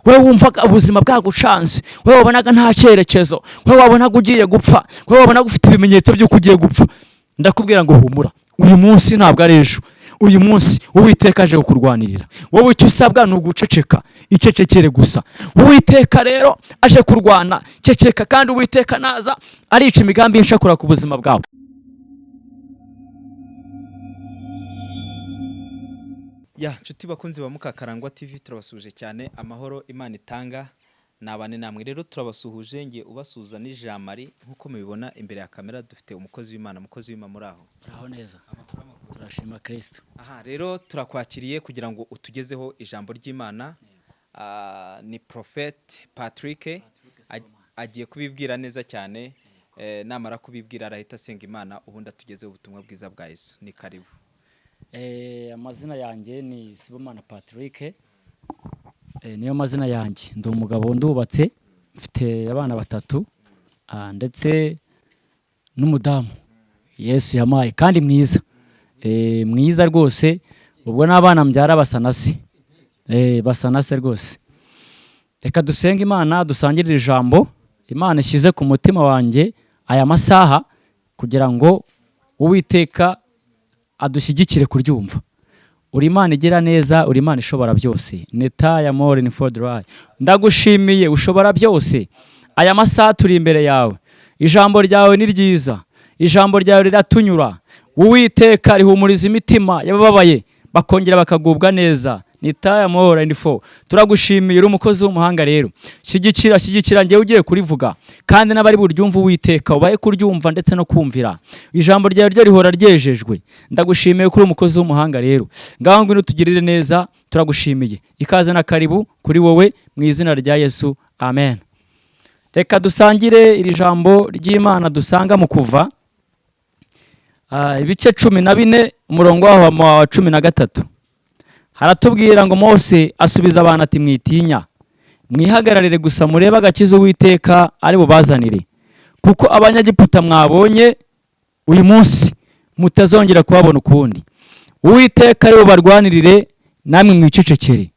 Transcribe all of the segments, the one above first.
wewe wumvaga ubuzima bwagucanze, wewe wabonaga nta cyerekezo, wewe wabonaga ugiye gupfa, wewe wabonaga ufite ibimenyetso by'uko ugiye gupfa, ndakubwira ngo humura, uyu munsi ntabwo ari ejo. Uyu munsi Uwiteka aje kukurwanirira. Wowe icyo usabwa ni uguceceka, icecekere gusa. Uwiteka rero aje kurwana, ceceka, kandi Uwiteka naza arica imigambi y'inshakura ku buzima bwawe. Nshuti bakunzi ba Mukakarangwa TV, turabasuje cyane. Amahoro Imana itanga nabane namwe. Rero turabasuhuje, ngiye ubasuza ni Jean Marie. Nkuko mubibona imbere ya kamera dufite umukozi w'Imana. Umukozi w'Imana muri aho? Aho neza. Turashima Kristo. Rero turakwakiriye kugira ngo utugezeho ijambo ry'Imana. Ni Prophet Patrick agiye kubibwira neza cyane. Namara kubibwira arahita asenga Imana, ubundi atugezeho ubutumwa bwiza bwa Yesu. Ni karibu. Amazina yanjye ni Sibomana Patrick. Niyo mazina yanjye. Ndi umugabo ndubatse, mfite abana batatu, ndetse n'umudamu Yesu yamaye kandi mwiza. Mwiza rwose, ubwo n'abana mbyara basanase. Basanase rwose. Reka dusenge Imana, dusangirire ijambo Imana ishyize ku mutima wanjye aya masaha, kugira ngo Uwiteka adushyigikire kuryumva. Uri Imana igira neza, uri Imana ishobora byose. Netaya more ni for dry. Ndagushimiye, ushobora byose. Aya masaha turi imbere yawe. Ijambo ryawe ni ryiza. Ijambo ryawe riratunyura. Uwiteka rihumuriza imitima yababaye, bakongera bakagubwa neza. Netaya more and for. Turagushimiye, uri umukozi w'umuhanga rero. Shyigikira ngiye ugiye kurivuga, kandi n'abari buryumva Uwiteka ubaye kuryumva ndetse no kumvira. Ijambo ryawe ryo rihora ryejejwe. Ndagushimiye kuri umukozi w'umuhanga rero. Ngaho ngwino tugirire neza, turagushimiye. Ikaze na karibu kuri wowe mu izina rya Yesu. Amen. Reka dusangire iri jambo ry'Imana dusanga mu Kuva ibice 14 umurongo wa 13. Haratubwira ngo Mose asubiza abantu ati mwitinya, mwihagararire gusa murebe agakiza Uwiteka ari bubazanire, kuko abanyagiputa mwabonye uyu munsi mutazongera kubabona ukundi. Uwiteka ari bubarwanirire, namwe mwicecekere.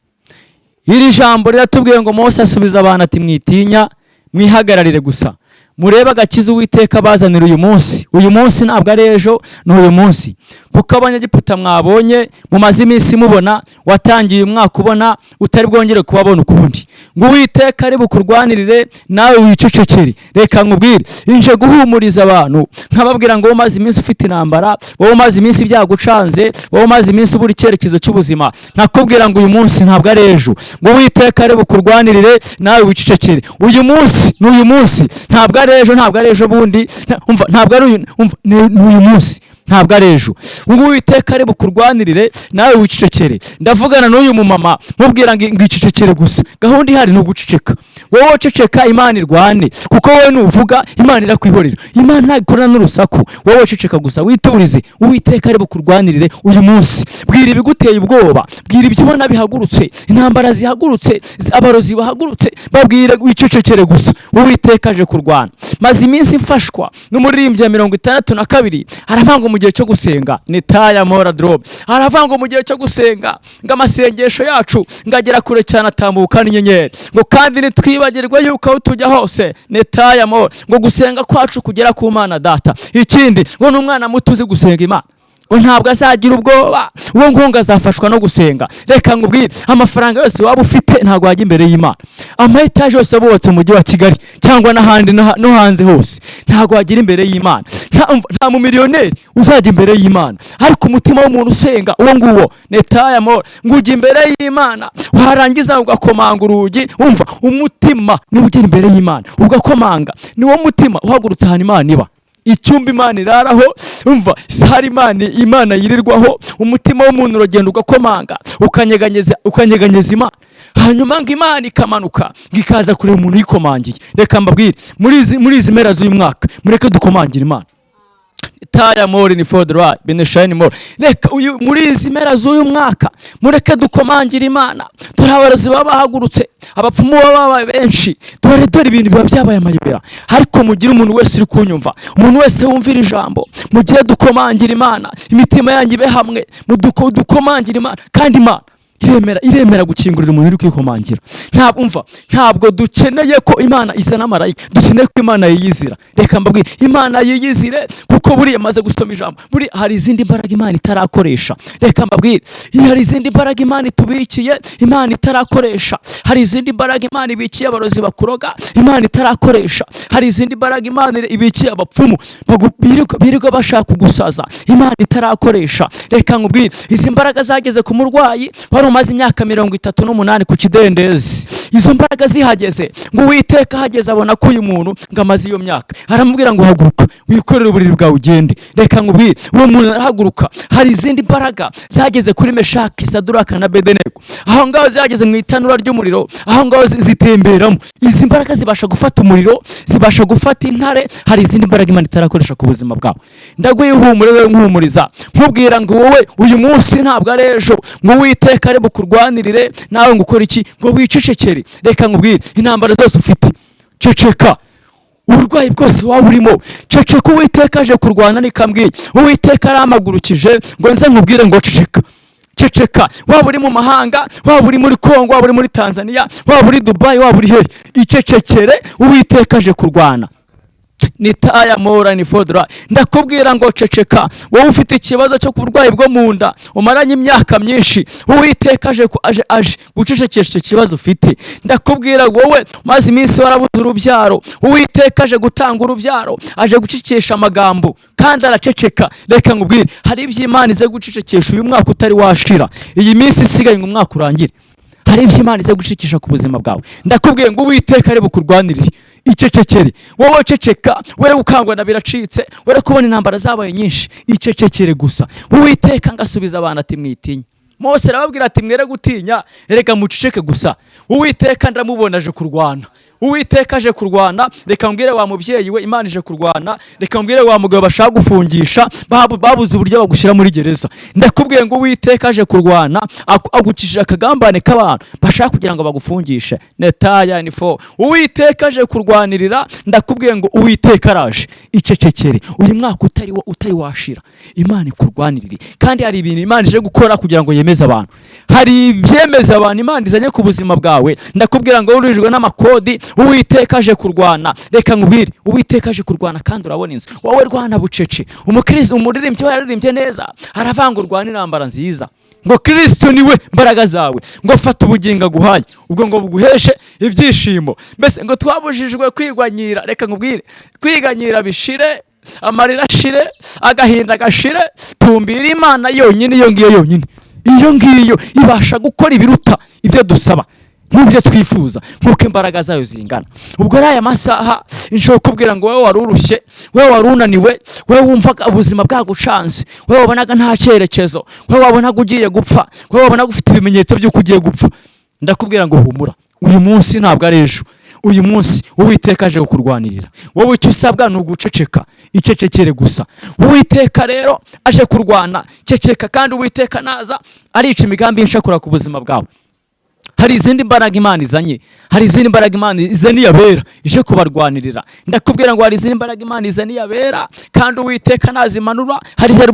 Iri jambo riratubwiye ngo Mose asubiza abantu ati mwitinya, mwihagararire gusa murebe agakiza Uwiteka bazanira uyu munsi. Uyu munsi ntabwo ari ejo, ni uyu munsi. Kuko abanyagiputa mwabonye mumaze iminsi mubona, watangiye umwaka ubona utari bwongere kubabona ukundi. Ngo Uwiteka ari bukurwanirire, nawe wicecekere. Reka nkubwire, inje guhumuriza abantu, nkababwira ngo umaze iminsi ufite intambara, wowe umaze iminsi byagucanze, wowe umaze iminsi buri cyerekezo cy'ubuzima, nakubwira ngo uyu munsi ntabwo ari ejo. Ngo Uwiteka ari bukurwanirire, nawe wicecekere. Uyu munsi ni uyu munsi, ntabwo ari ejo, ntabwo ari ejo bundi, ntabwo ari uyu munsi, ntabwo ari ejo. Ngo Uwiteka ari bukurwanirire, nawe wicecekere. Ndavugana n'uyu mumama mubwira ngo ngicecekere gusa. Gahunda ihari ni uguceceka. Wowe ceceka, Imana irwane, kuko wowe nuvuga Imana irakwihorera. Imana ntagikorana n'urusaku. Wowe ceceka gusa, witurize. Uwiteka ari bukurwanirire uyu munsi. Bwira ibiguteye ubwoba, bwira ibyo ubona bihagurutse, intambara zihagurutse, abarozi bahagurutse, babwire wicecekere gusa. Uwiteka aje kurwana. Maze iminsi mfashwa n'umuririmbyi 62 haravanga mu gihe cyo gusenga. Netaya more drop. Haravanga mu gihe cyo gusenga, ngo amasengesho yacu ngagera kure cyane atambuka n'inyenyeri. Ngo kandi nitwibagirwe yuko aho tujya hose. Netaya more. Ngo gusenga kwacu kugera ku Mana Data. Ikindi ngo n'umwana muto uzi gusenga Imana, ngo ntabwo azagira ubwoba, uwo nkunga azafashwa no gusenga. Reka nkubwire, amafaranga yose waba ufite ntabwo wajya imbere y'Imana. Ama-etage yose bubatse mu mujyi wa Kigali cyangwa n'ahandi no hanze hose, ntabwo wagira imbere y'Imana. Nta mu miliyoneri uzajya imbere y'Imana, ariko umutima w'umuntu usenga uwo nguwo. Netaya more. Ngo ujya imbere y'Imana, warangiza ugakomanga urugi. Umva, umutima niwo ugera imbere y'Imana, ugakomanga. Niwo mutima uhagurutse ahantu Imana iba. Icyumba Imana iraraho, umva, hari Imana yirirwaho. Umutima w'umuntu uragenda ugakomanga, ukanyeganyeza Imana. Hanyuma ngo Imana ikamanuka, ngikaza kureba umuntu yikomangiye. Reka mbabwire, muri izi mpera z'uyu mwaka mureke dukomangire Imana. Taya more ni for dry, beneshine more. Reka muri izi mpera z'uyu mwaka mureke dukomangire Imana. Dore abarozi baba bahagurutse, abapfumu baba benshi, dore ibintu biba byabaye amayobera. Ariko mugire umuntu wese uri kunyumva, umuntu wese wumvira ijambo, mugire dukomangire Imana. Imitima yanyu ibe hamwe, dukomangire Imana. Kandi iremera gukingurira umuntu uri kwikomangira. Ntabwo dukeneye ko Imana izana marayika, dukeneye ko Imana yiyizira. Reka mbabwire, Imana yiyizire, kuko buriya maze gusoma ijambo, buri hari izindi mbaraga Imana itarakoresha. Reka mbabwire, hari izindi mbaraga Imana itubikiye, Imana itarakoresha. Hari izindi mbaraga Imana ibikiye abarozi bakuroga, Imana itarakoresha. Hari izindi mbaraga Imana ibikiye abapfumu birirwa bashaka kugusaza, Imana itarakoresha. Reka nkubwire, izi mbaraga zageze ku murwayi wari umaze imyaka 38 ku kidendezi. Izo mbaraga zihageze, ngo Uwiteka hageze abona ko uyu muntu ngo amaze iyo myaka, aramubwira ngo haguruka wikorere uburiri bwawe ugende. Reka nkubwire, uwo muntu arahaguruka. Hari izindi mbaraga zageze kuri Meshaki, Saduraka na Abedenego, aho ngaho zageze mu itanura ry'umuriro, aho ngaho zitemberamo. Izi mbaraga zibasha gufata umuriro, zibasha gufata intare. Hari izindi mbaraga Imana itarakoresha ku buzima bwawe. Ndaguye ihumure, wewe nkuhumuriza, nkubwira ngo wowe uyu munsi ntabwo ari ejo, ngo Uwiteka ari bukurwanirire nawe ngo ukora iki, ngo wicecekere. Reka nkubwire, intambara zose ufite ceceka, uburwayi bwose waba urimo ceceka. Uwiteka aje kurwana nikambwiye, Uwiteka aramagurukije ngo nze nkubwire ngo ceceka. Waba uri mu mahanga, waba uri muri Kongo, waba uri muri Tanzania, waba uri Dubai, waba uri hehe, icecekere. Uwiteka aje kurwana. Nitaya mora ni fodra. Ndakubwira ngo ceceka. Wowe ufite ikibazo cyo kuburwayi bwo munda, umaranye imyaka myinshi, Uwiteka aje gucecekesha icyo kibazo ufite. Ndakubwira wowe maze iminsi warabuze urubyaro, Uwiteka aje gutanga urubyaro, aje gucecekesha amagambo kandi araceceka. Reka nkubwire, hari iby'Imana ize gucecekesha uyu mwaka utari washira, iyi minsi isigaye ngo umwaka urangire. Hari iby'Imana ize gucecekesha ku buzima bwawe. Ndakubwiye ngo Uwiteka ari bukurwanirire, icecekere. Wowe ceceka, were gukangwa na biracitse, were kubona intambara zabaye nyinshi, icecekere gusa. Uwiteka ngasubiza abantu ati mwitinya. Mose arababwira ati mwere gutinya, reka muceceke gusa. Uwiteka ndamubona aje kurwana. Uwiteka aje kurwana. Reka mbwire wa mubyeyi we, Imana ije kurwana. Reka mbwire wa mugabo bashaka gufungisha, babuze uburyo bagushyira muri gereza. Ndakubwiye ngo Uwiteka aje kurwana, agukishije akagambane k'abantu bashaka kugira ngo bagufungishe. Netaya ni fo. Uwiteka aje kurwanirira. Ndakubwiye ngo Uwiteka araje, icecekere. Uyu mwaka utari washira, Imana ikurwanirire. Kandi hari ibintu Imana ije gukora kugira ngo yemeze abantu. Hari ibyemeza abantu Imana izanye ku buzima bwawe. Ndakubwira ngo urijwe n'amakodi, Uwiteka aje kurwana. Reka nkubwire, Uwiteka aje kurwana kandi urabona inzu. Wowe rwana bucece. Umukristo umuririmbyi yaririmbye neza, aravangurwa n'intambara nziza. Ngo Kristo niwe mbaraga zawe, ngo fata ubugingo guhaye, ubwo ngo buguheshe ibyishimo. Mbese ngo twabujijwe kwigwanyira. Reka nkubwire, kwiganyira bishire, amarira ashire, agahinda gashire. Tumbira Imana yonyine, iyo ngiyo yonyine, iyo ngiyo ibasha gukora ibiruta ibyo dusaba n'ibyo twifuza, nk'uko imbaraga zayo zingana. Ubwo ari aya masaha inshobora kubwira ngo wowe warurushye, wowe warunaniwe, wowe wumvaga ubuzima bwagucanze, wowe wabonaga nta cyerekezo, wowe wabonaga ugiye gupfa, wowe wabonaga ufite ibimenyetso by'uko ugiye gupfa, ndakubwira ngo humura. Uyu munsi ntabwo ari ejo, uyu munsi Uwiteka aje kukurwanirira. Wowe icyo usabwa ni uguceceka, icecekere gusa. Uwiteka rero aje kurwana, ceceka. Kandi Uwiteka naza arica imigambi y'inshakura ku buzima bwawe. Hari izindi mbaraga Imana izanye, hari izindi mbaraga Imana izaniye abera, ije kubarwanirira. Ndakubwira ngo hari izindi mbaraga Imana izaniye abera, kandi Uwiteka nazimanura, hari ibyo ari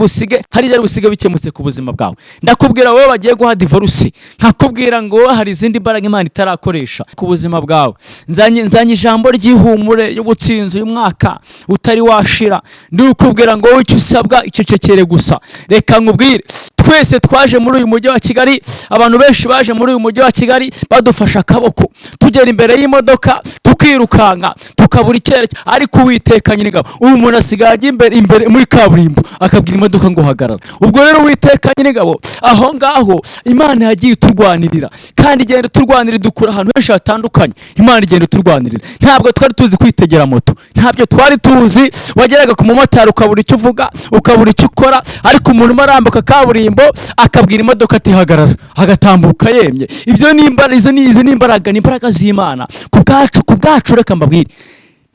busige bikemutse ku buzima bwawe. Ndakubwira wowe bagiye guha divorce, nkakubwira ngo hari izindi mbaraga Imana itarakoresha ku buzima bwawe. Nzanye ijambo ry'ihumure y'ubutsinzi uyu mwaka utari washira. Ndikubwira ngo wowe icyo usabwa icecekere gusa. Reka nkubwire, twese twaje muri uyu mujyi wa Kigali, abantu benshi baje muri uyu mujyi wa Kigali badufasha akaboko, tugera imbere y'imodoka tukirukanka tukabura icyerekezo, ariko Uwiteka nyir'ingabo uyu muntu asigaye ajya imbere muri kaburimbo akabwira imodoka ngo hagarara. Ubwo rero Uwiteka nyir'ingabo aho ngaho Imana yagiye turwanirira, kandi igenda turwanirira, dukura ahantu henshi hatandukanye. Imana igenda turwanirira. Ntabwo twari tuzi kwitegera moto, ntabyo twari tuzi. Wageraga ku mumotari ukabura icyo uvuga, ukabura icyo ukora, ariko umuntu marambuka kaburimbo akabwira imodoka ati hagarara, agatambuka yemye. Ibyo ni imbaraga, izo ni imbaraga z'Imana ku bwacu. Reka mbabwire,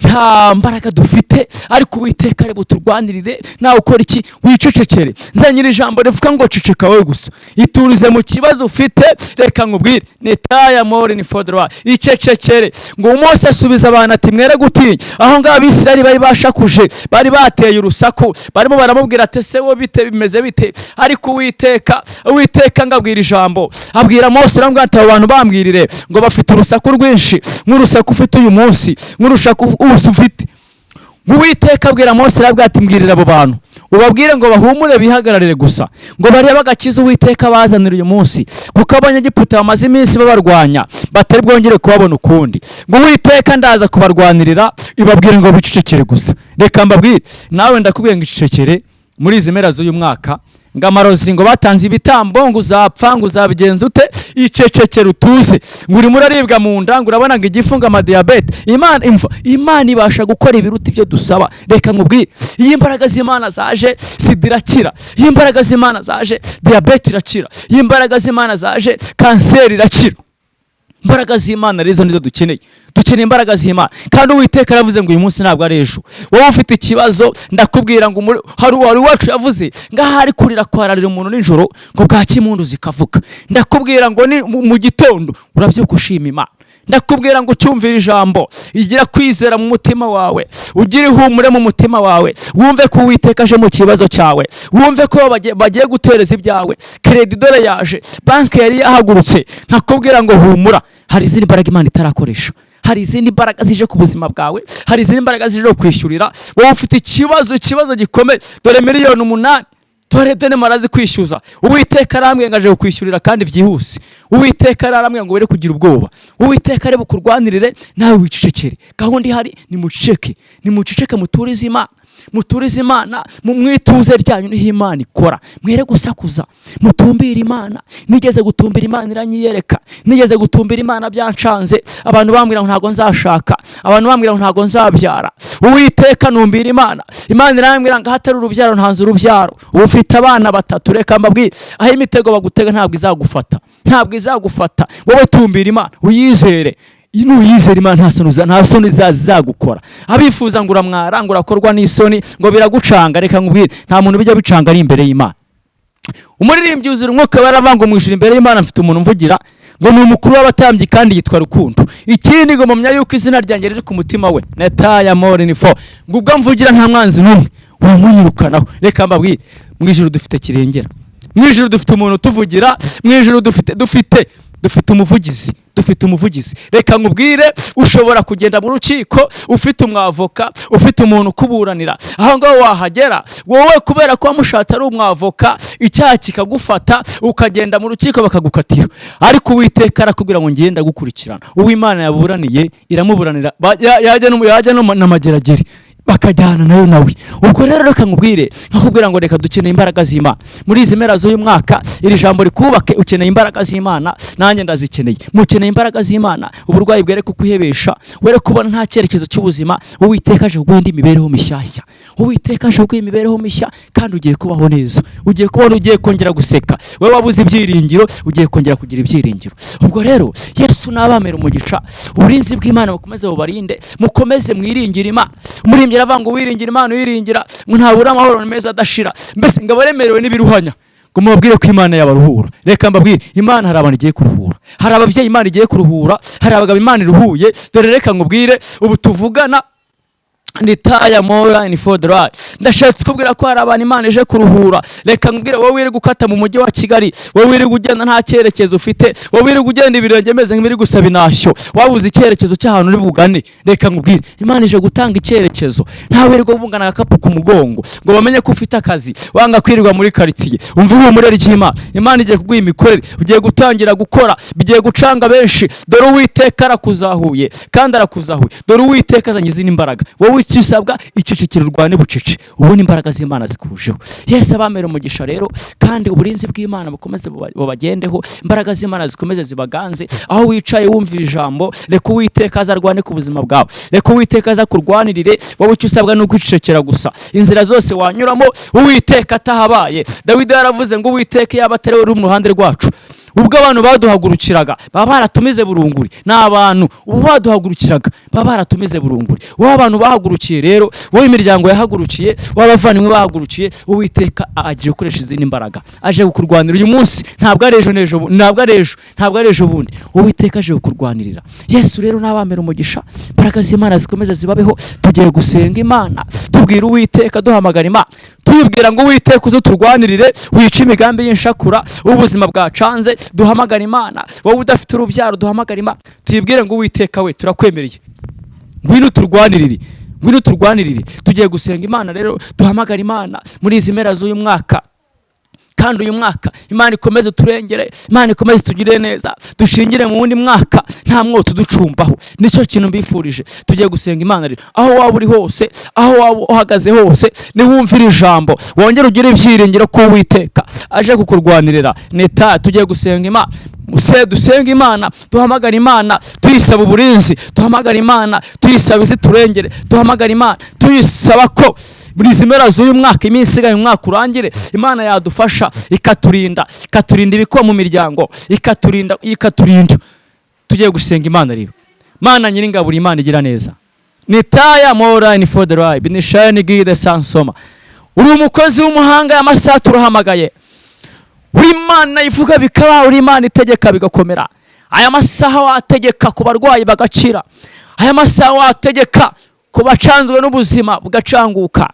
nta mbaraga dufite, ariko Uwiteka ari buturwanirire. nawe ukora iki? Wicecekere. nzanyira ijambo rivuga ngo ceceka wowe gusa, iturize mu kibazo ufite. reka nkubwire, netaya more ni fodra, icecekere. ngo Mose asubiza abantu ati mwere gutinya. aho ngaho Abisirayeli bari bashakuje, bari bateye urusaku, barimo baramubwira ati se wo bite, bimeze bite? ariko Uwiteka ngabwira ijambo, abwira Mose aramubwira ati abo bantu bambwirire ngo bafite urusaku rwinshi nk'urusaku ufite uyu munsi, nk'urusaku ufite. Uwiteka abwira Mose arabwira ati mbwirira abo bantu ubabwire ngo bahumure bihagararire gusa, ngo barebe agakiza Uwiteka bazanira uyu munsi, kuko Abanyegiputa bamaze iminsi babarwanya batari bwongere kubabona ukundi. ngo Uwiteka ndaza kubarwanirira, ibabwire ngo bicecekere gusa. reka mbabwire, nawe ndakubwiye ngo icecekere muri izi mpera z'uyu mwaka. ngo amarozi ngo batanze ibitambo, ngo uzapfa, ngo uzabigenza ute? icecekere utuze. ngo urimo uraribwa mu nda, ngo urabona ngo igifu, ngo amadiyabete. Imana ibasha gukora ibiruta ibyo dusaba. reka nkubwire, iyo imbaraga z'Imana zaje, sida irakira. iyo imbaraga z'Imana zaje, diyabete irakira. iyo imbaraga z'Imana zaje, kanseri irakira. imbaraga z'Imana rero nizo dukeneye. dukeneye imbaraga z'Imana. kandi Uwiteka yaravuze ngo uyu munsi ntabwo ari ejo. wowe ufite ikibazo, ndakubwira ngo hari uwacu yavuze ngo ahari kurira kwararira umuntu nijoro, ngo bwaki impundu zikavuga. ndakubwira ngo ni mu gitondo urabyuka ushima Imana. ndakubwira ngo ucyumvire ijambo, igira kwizera mu mutima wawe, ugire ihumure mu mutima wawe, wumve ko Uwiteka aje mu kibazo cyawe, wumve ko bagiye gutereza ibyawe. Credit dore yaje, banki yari yahagurutse. nkakubwira ngo humura, hari izindi mbaraga Imana itarakoresha, hari izindi mbaraga zije ku buzima bwawe, hari izindi mbaraga zije kwishyurira. wowe ufite ikibazo gikomeye, dore miliyoni 8 dore marazi kwishyuza. Uwiteka arambwiye ngo aje kukwishyurira kandi byihuse. Uwiteka arambwiye ngo were kugira ubwoba. Uwiteka ari bukurwanirire, nawe wicecekere. gahunda ihari ni muceceke, muturize Imana. muturize Imana, mu mwituze ryanyu niho Imana ikora. mwere gusakuza, mutumbire Imana. nigeze gutumbira Imana iranyiyereka, nigeze gutumbira Imana byancanze. abantu bambwira ngo ntago nzashaka, abantu bambwira ngo ntago nzabyara. Uwiteka numbira Imana. Imana irambwira ngo hatari urubyaro ntanze urubyaro. ufite abana 3, reka mbabwire, aho imitego bagutega ntabwo izagufata. wowe tumbira Imana, uyizere. nuyizera Imana nta soni zagukora. abifuza ngo uramwara, ngo urakorwa n'isoni, ngo biragucanga, reka nkubwire, nta muntu bijya bicanga ari imbere y'Imana. umuririmbyi uzira umwuka baravanga mu ijuru imbere y'Imana. mfite umuntu mvugira ngo ni umukuru w'abatambyi kandi yitwa Rukundo. ikindi ngo mumya yuko izina ryanjye riri ku mutima we, netaya more ni fo. ngo ubwo mvugira nta mwanzi n'umwe wamunyirukanaho. reka mbabwire, mu ijuru dufite kirengera, mu ijuru dufite umuntu utuvugira, mu ijuru dufite umuvugizi. reka nkubwire, ushobora kugenda mu rukiko ufite umwavoka, ufite umuntu ukuburanira. aho ngaho wahagera wowe, kubera ko wamushatse ari umwavoka, icyaha kikagufata, ukagenda mu rukiko bakagukatira. ariko Uwiteka arakubwira ngo ngenda gukurikirana. Uw'Imana yaburaniye iramuburanira, yajya no n'amageragere bakajyana nawe. ubwo rero reka nkubwire, nkakubwira ngo reka dukeneye imbaraga z'Imana muri izi mpera z'uyu mwaka. iri jambo rikubake, ukeneye imbaraga z'Imana, nanjye ndazikeneye. mukeneye imbaraga z'Imana. uburwayi bwere kukwihebesha, were kubona nta cyerekezo cy'ubuzima. Uwiteka aje kuguha indi mibereho mishyashya. Uwiteka aje kuguha imibereho mishya, kandi ugiye kubaho neza. ugiye kubona, ugiye kongera guseka. wowe wabuze ibyiringiro, ugiye kongera kugira ibyiringiro. ubwo rero Yesu nabamera umugisha, uburinzi bw'Imana bukomeze bubarinde, mukomeze mwiringire Imana. Yaravanga wiringira Imana, wiringira ngo ntabura amahoro meza adashira. mbese ngo abaremerewe n'ibiruhanya, ngo mubabwire ko Imana yabaruhura. reka mbabwire, Imana hari abantu igiye kuruhura, hari ababyeyi Imana igiye kuruhura, hari abagabo Imana iruhuye. dore reka nkubwire, ubu tuvugana nitaya more ni fodra. ndashatse kubwira ko hari abantu Imana ije kuruhura. reka nkubwire, wowe uri gukata mu mujyi wa Kigali, wowe uri kugenda nta cyerekezo ufite, wowe uri kugenda ibirenge meze nk'ibiri gusaba inashyo, wabuze icyerekezo cy'ahantu uri bugane. reka nkubwire, Imana ije gutanga icyerekezo. ntawe uri kubungana agakapu ku mugongo ngo bamenye ko ufite akazi, wanga kwirirwa muri quartier. umva ihumure ry'Imana. Imana igiye kuguha imikorere, ugiye gutangira gukora, bigiye gucanga benshi. dore Uwiteka arakuzahuye kandi arakuzahuye. dore Uwiteka azanye izindi imbaraga. wowe icyo usabwa, icecekere, urwane bucece, ubone imbaraga z'Imana zikujeho. Yesu abamera umugisha rero, kandi uburinzi bw'Imana bukomeze bubagendeho, imbaraga z'Imana zikomeze zibaganze. aho wicaye wumvira ijambo, reka Uwiteka azarwane ku buzima bwawe, reka Uwiteka azakurwanirire. wowe icyo usabwa ni ukwicecekera gusa. inzira zose wanyuramo Uwiteka atahabaye. Dawidi yaravuze ngo Uwiteka yaba atari uri mu ruhande rwacu, ubwo abantu baduhagurukiraga baba baratumize burunguri, n'abantu ubu baduhagurukiraga baba baratumize burunguri. wowe abantu bahagurukiye rero, wowe imiryango yahagurukiye, wowe abavandimwe bahagurukiye, Uwiteka agiye gukoresha izindi mbaraga, aje kukurwanira uyu munsi, ntabwo ari ejo bundi. Uwiteka aje kukurwanirira. Yesu rero n'abamera umugisha, imbaraga z'Imana zikomeza zibabeho. Tugiye gusenga Imana, tubwira Uwiteka, duhamagara Imana, tuyibwira ngo Uwiteka uze turwanirire, wice imigambi y'inshakura, ubuzima bwacanze, duhamagara Imana. Wowe udafite urubyaro, duhamagara Imana, tuyibwire ngo Uwiteka we turakwemereye, ngwino turwanirire. Tugiye gusenga Imana rero, duhamagara Imana muri izi mpera z'uyu mwaka. Kandi uyu mwaka Imana ikomeze turengere, Imana ikomeze tugire neza, dushingire mu wundi mwaka nta mwotsi uducumbaho. Nicyo kintu mbifurije. Tugiye gusenga Imana rero, aho waba uri hose, aho waba uhagaze hose, niwumvira ijambo wongere ugire ibyiringiro ko Uwiteka aje kukurwanirira. Tugiye gusenga Imana, dusenga Imana, duhamagara Imana, tuyisaba uburinzi, duhamagara Imana, tuyisaba iziturengere, duhamagara Imana, tuyisaba ko muri izi mpera z'uyu mwaka, iminsi isigaye umwaka urangire, Imana yadufasha ikaturinda ibikuba mu miryango, ikaturinda. Tugiye gusenga Imana rero. Mana nyiringabo, Imana igira neza. Nitaya more in for the right, ni shine gide sansoma. Uri umukozi w'umuhanga, y'amasaha turahamagaye. Uri Imana ivuga bikaba, uri Imana itegeka bigakomera. Aya masaha wategeka ku barwayi bagakira. Aya masaha wategeka ku bacanzwe n'ubuzima bugacanguka.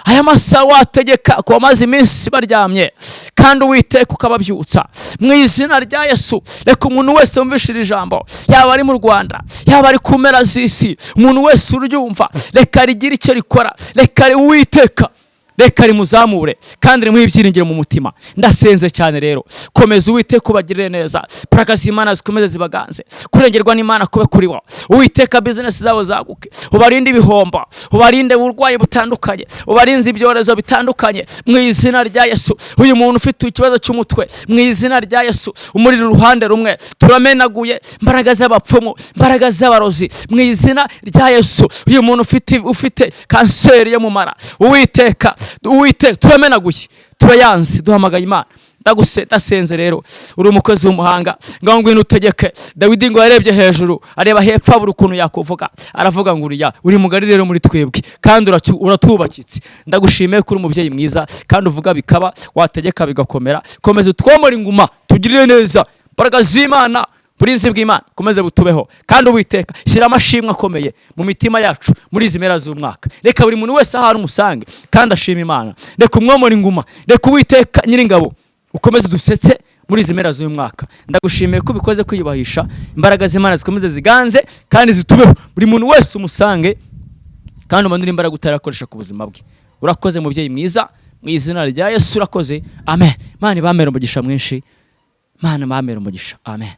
Aya masaha wategeka ku bamaze iminsi baryamye, kandi Uwiteka ukababyutsa mu izina rya Yesu. Reka umuntu wese wumvishira ijambo, yaba ari mu Rwanda, yaba ari ku mpera z'isi, umuntu wese uryumva, reka rigira icyo rikora. Reka Uwiteka, reka rimuzamure kandi rimuhe ibyiringiro mu mutima. Ndasenze cyane rero, komeza Uwiteka ubagirire neza, imbaraga z'Imana zikomeze zibaganze, kurengerwa n'Imana kube kuri wo. Uwiteka business zabo zaguke, ubarinde ibihombo, ubarinde uburwayi butandukanye, ubarinze ibyorezo bitandukanye mu izina rya Yesu. Uyu muntu ufite ikibazo cy'umutwe, mu izina rya Yesu umurira uruhande rumwe, turamenaguye imbaraga z'abapfumu, imbaraga z'abarozi mu izina rya Yesu. Uyu muntu ufite kanseri yo mu mara, Uwiteka turamenaguye, turayanze, duhamagaye Imana. Ndasenze rero, uri umukozi w'umuhanga, ngaho ngwino utegeke. Dawidi ngo yarebye hejuru, areba hepfo, abura ukuntu yakuvuga, aravuga ngo uri mugari rero muri twebwe, kandi uratubakitse. Ndagushimiye ko uri umubyeyi mwiza, kandi uvuga bikaba, wategeka bigakomera. Komeza utwomora inguma, tugirire neza. Imbaraga z'Imana, burinzi bw'Imana komeze butubeho, kandi Uwiteka shyira amashimwe akomeye mu mitima yacu muri izi mpera z'umwaka. Reka buri muntu wese ahari umusange kandi ashima Imana. Reka umwomora inguma, reka Uwiteka nyiringabo ukomeze dusetse muri izi mpera z'uyu mwaka. Ndagushimiye ko bikoze kwiyubahisha, imbaraga z'Imana zikomeze ziganze kandi zitubeho. Buri muntu wese umusange kandi umanure imbaraga utarakoresha ku buzima bwe. Urakoze mubyeyi mwiza, mu izina rya Yesu urakoze. Amen. Imana ibamere umugisha mwinshi, Imana ibamere umugisha. Amen.